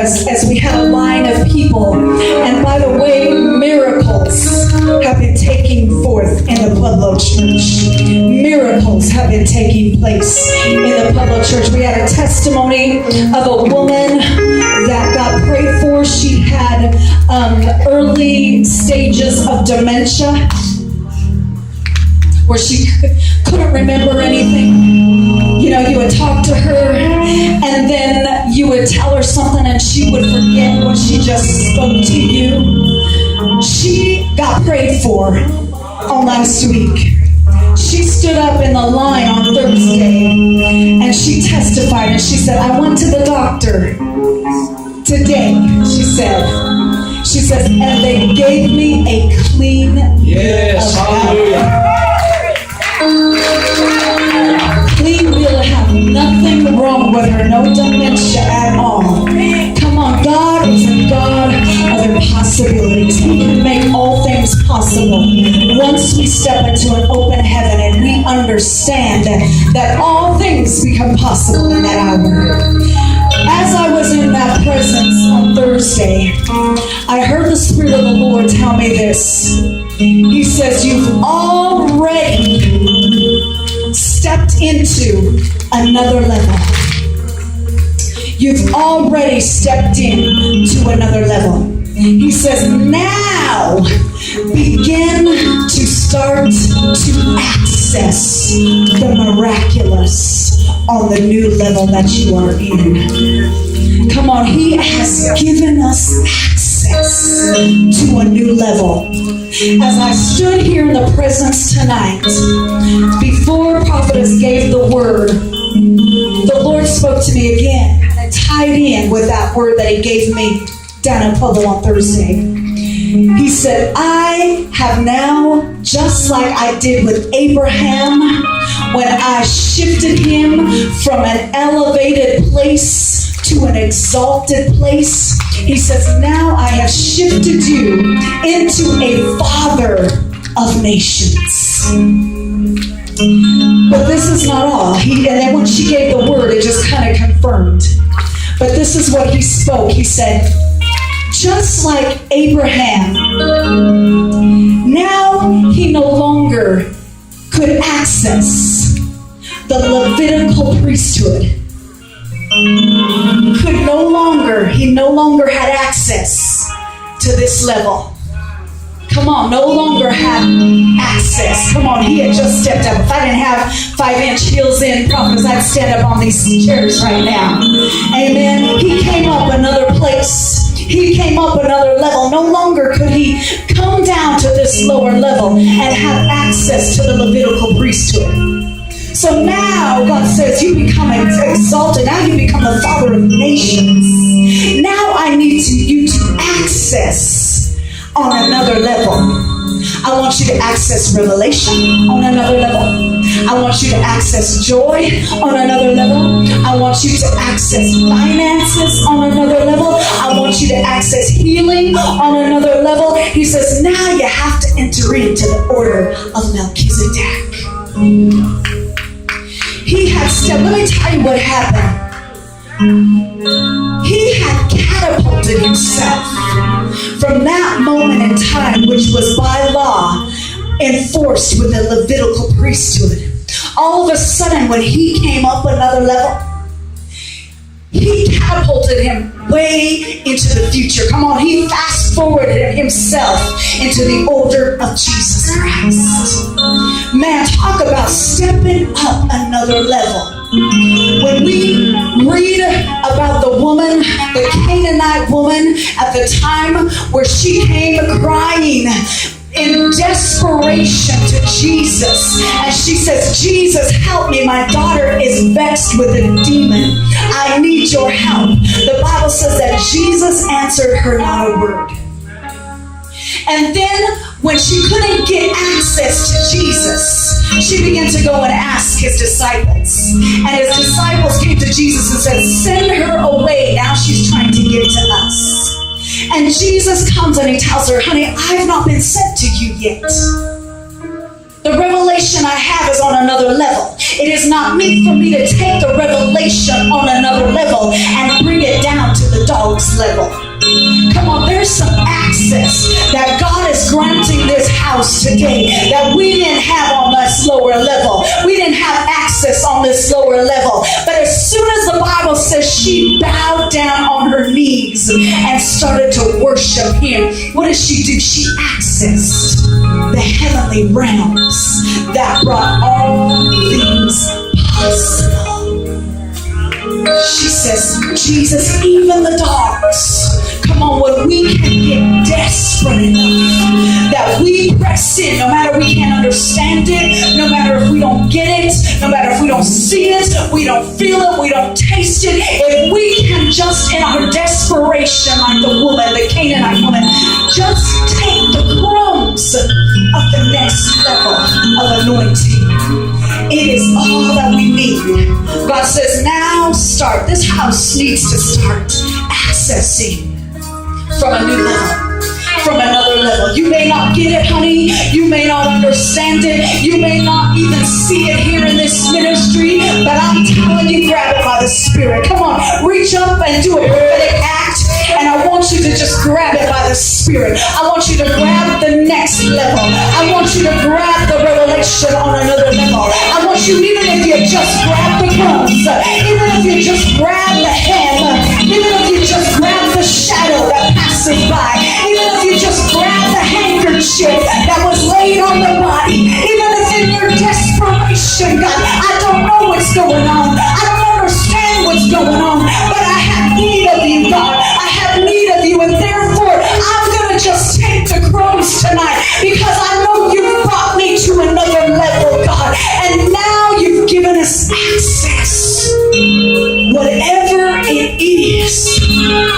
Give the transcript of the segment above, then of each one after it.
as we had a line of people. And by the way, miracles have been taking forth in the Pueblo Church. Miracles have been taking place in the Pueblo Church. We had a testimony of a woman that got prayed for. She had early stages of dementia, where she couldn't remember anything. You know, you would talk to her, and then you would tell her something, and she would forget what she just spoke to you. She got prayed for on last week. She stood up in the line on Thursday, and she testified, and she said, I went to the doctor today, she says, and they gave me a clean bill of health. Clean bill of health. Nothing wrong with her. No dementia at all. Come on, God is a God of impossibilities. He can make all things possible. Once we step into an open heaven and we understand that all things become possible in that hour. As I was in that presence on Thursday, I heard the Spirit of the Lord tell me this. He says, you've already stepped into another level. You've already stepped into another level. He says, now begin to start to access the miraculous on the new level that you are in. Come on, He has given us access to a new level. As I stood here in the presence tonight, before Prophetess gave the word, the Lord spoke to me again, and it tied in with that word that He gave me down in Pueblo on Thursday. He said, I have now, just like I did with Abraham, when I shifted him from an elevated place to an exalted place, He says, now I have shifted you into a father of nations. But this is not all. And then when she gave the word, it just kind of confirmed. But this is what He spoke. He said, just like Abraham, now he no longer could access the Levitical priesthood. He no longer had access to this level. Come on, no longer had access. Come on, he had just stepped up. If I didn't have 5-inch heels in, prophets, I'd stand up on these chairs right now. Amen. He came up another place. He came up another level. No longer could he come down to this lower level and have access to the Levitical priesthood. So now God says, you become exalted. Now you become the father of nations. Now I need you to access on another level. I want you to access revelation on another level. I want you to access joy on another level. I want you to access finances on another level. I want you to access healing on another level. He says, now you have to enter into the order of Melchizedek. He had stepped. Let me tell you what happened. He had catapulted himself from that moment in time, which was by law enforced with the Levitical priesthood. All of a sudden, when he came up another level, He catapulted him way into the future. Come on, He fast forwarded himself into the order of Jesus Christ. Man, talk about stepping up another level. When we read about the woman, the Canaanite woman, at the time where she came crying in desperation to Jesus, and she says, Jesus, help me, my daughter is vexed with a demon. I need your help. The Bible says that Jesus answered her not a word. And then when she couldn't get access to Jesus, she began to go and ask His disciples. And His disciples came to Jesus and said, send her away. Now she's trying to get to us. And Jesus comes and He tells her, honey, I've not been sent to you yet. The revelation I have is on another level. It is not meet for me to take the revelation on another level and bring it down to the the dog's level. Come on, there's some access that God is granting this house today that we didn't have on this lower level. We didn't have access on this lower level. But as soon as the Bible says she bowed down on her knees and started to worship him, what did she do? She accessed the heavenly realms that brought all things possible. She says, Jesus, even the dogs. Come on, when we can get desperate enough that we press in, no matter we can't understand it, no matter if we don't get it, no matter if we don't see it, we don't feel it, we don't taste it, if we can just in our desperation, like the woman, the Canaanite woman, just take the crumbs of the next level of anointing. It is all that we need. God says, now start. This house needs to start accessing from a new level, from another level. You may not get it, honey. You may not understand it. You may not even see it here in this ministry, but I'm telling you, grab it by the Spirit. Come on, reach up and do a prophetic act, and I want you to just grab it by the Spirit. I want you to grab the next level. I want you to grab the revelation on another level. I want you, even if you just grab the crumbs, even if you just grab the hem, even if you just grab the shadow that passes by, even if you just grab the handkerchief that was laid on the body, even if in your desperation, God, I don't know what's going on, I don't understand what's going on, but I have need of you, God. I have need of you, and therefore I'm going to just take the crumbs tonight because I know you've brought me to another level, God, and now you've given us access. Whatever it is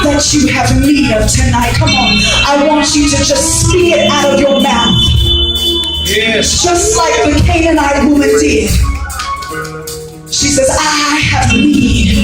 that you have need of tonight, come on, I want you to just speak it out of your mouth. Yes. Just like the Canaanite woman did. She says, I have need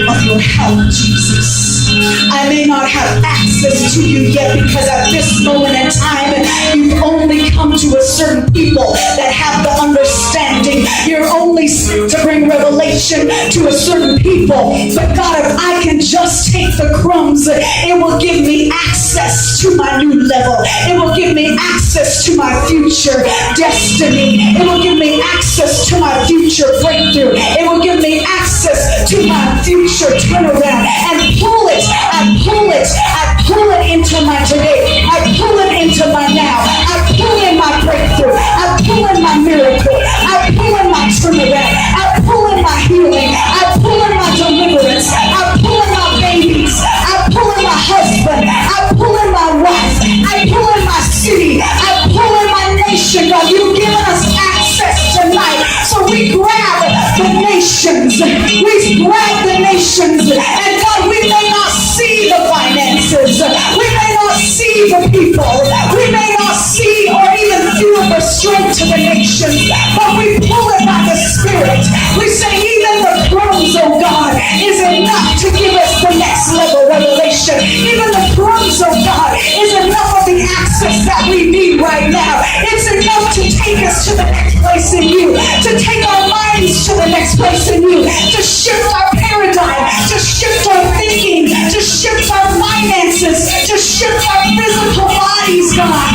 of your help, Jesus. I may not have access to you yet because at this moment in time, you've only come to a certain people that have the understanding. You're only to bring revelation to a certain people. But God, if I can just take the crumbs, it will give me access to my new level. It will give me access to my future destiny. It will give me access to my future breakthrough. It will give me access to my future turnaround. And pull it, I pull it, I pull it into my today. I pull it into my now. I pull in my breakthrough. I pull in my miracle. I pull in my turnaround. I pull in my healing. I pull in my deliverance. I pull in my babies. I pull in my husband. I pull in my wife. I pull in my city. I pull in my nation. God, you've given us access tonight. So we grab the nations. We grab the nations. And God, we may not see the finances. We may not see the people. We may not see or even feel the strength to the nations. But we pull it by the Spirit. We say even the crumbs, oh God, is enough to give us the next level revelation. Even the crumbs, oh God, is enough of the access that we need right now. It's enough to take us to the next place in you. To take our minds to the next place in you. To shift our paradigm. To shift our thinking. To shift our finances. To shift our physical bodies, God.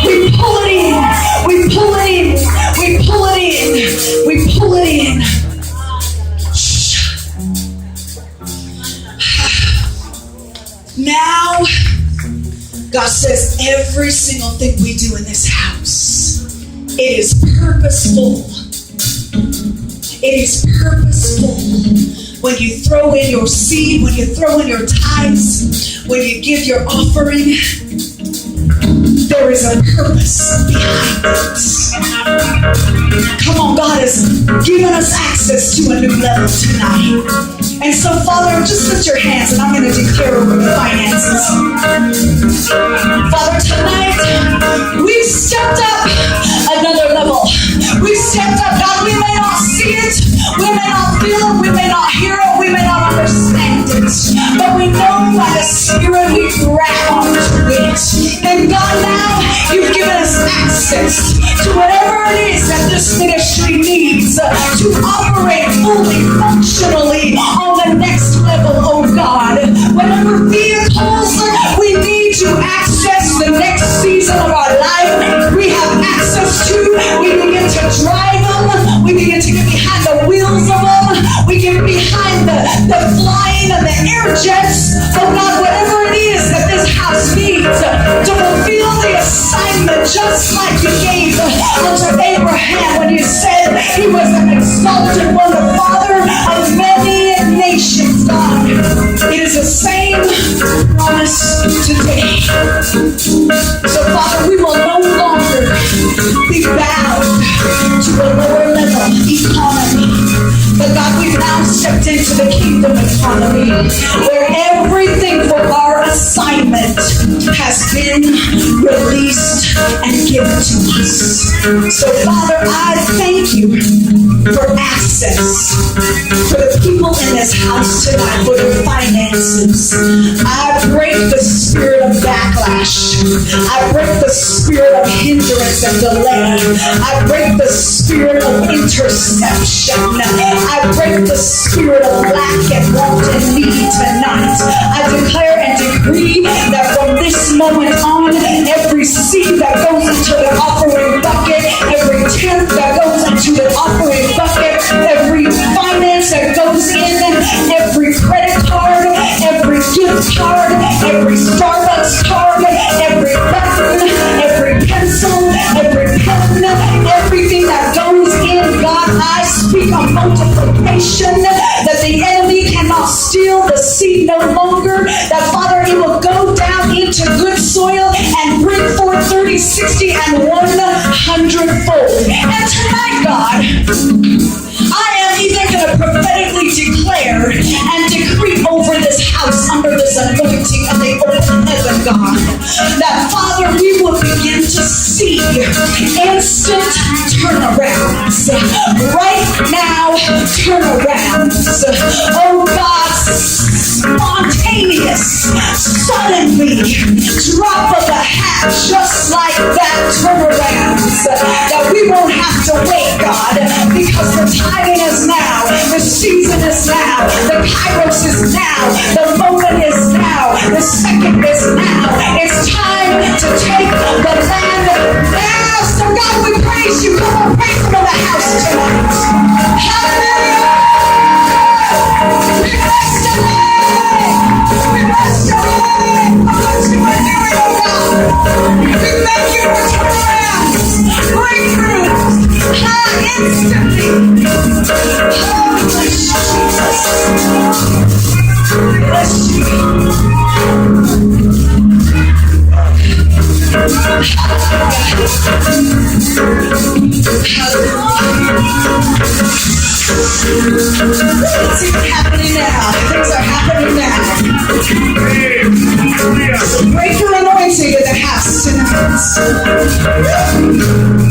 We pull it in. We pull it in. We pull it in. We pull it in. Now, God says every single thing we do in this house, it is purposeful. It is purposeful. When you throw in your seed, when you throw in your tithes, when you give your offering, there is a purpose behind it. Come on, God has given us access to a new level tonight. And so, Father, just lift your hands and I'm going to declare over the finances. Father, tonight, we've stepped up another level. We've stepped up, God. We may not see it. We may not feel it. We may not hear it. We may not understand it. But we know by the Spirit we grab onto it. And God, now you've given us access to whatever it is that this ministry needs to operate fully, functionally on the next level, oh God. Whatever where everything for our assignment has been released and given to us. So, Father, I thank you for access for the people in this house tonight, for their finances. I break the spirit of backlash. I break the spirit of hindrance and delay. I break the spirit of interception. I break the spirit of lack and want and need tonight. I declare and decree that from this moment on, every seed that goes into the offering bucket, every tenth that goes into the offering bucket, every finance that goes in, every credit card, every gift card, every Starbucks card, every button, every pencil, every pen, everything that goes in, God, I speak a multiplication that the enemy cannot steal the seed no longer, that Father, it will go down into good soil and bring forth 30, 60, and 100-fold. And tonight, God, I am even going to prophetically declare and decree over this house under this anointing of the open heaven, God, that Father, we will begin to see instant turnarounds. Right now, turnarounds. Oh God, spontaneous, suddenly, drop of the hat, just like that, turnarounds. That we won't have to wait, God, because the timing is now, the season is now, the kairos is now, the moment is now, the second is now. It's time to take the land now. So God, we praise you. Come on, praise Him in the house tonight. Hallelujah! We bless your name. We bless your name for what you are doing, oh God. We thank you for turnarounds, breakthroughs, instantly. Oh, bless Jesus. Bless you. Things are happening now. Things are happening now. The breakthrough anointing in the house tonight.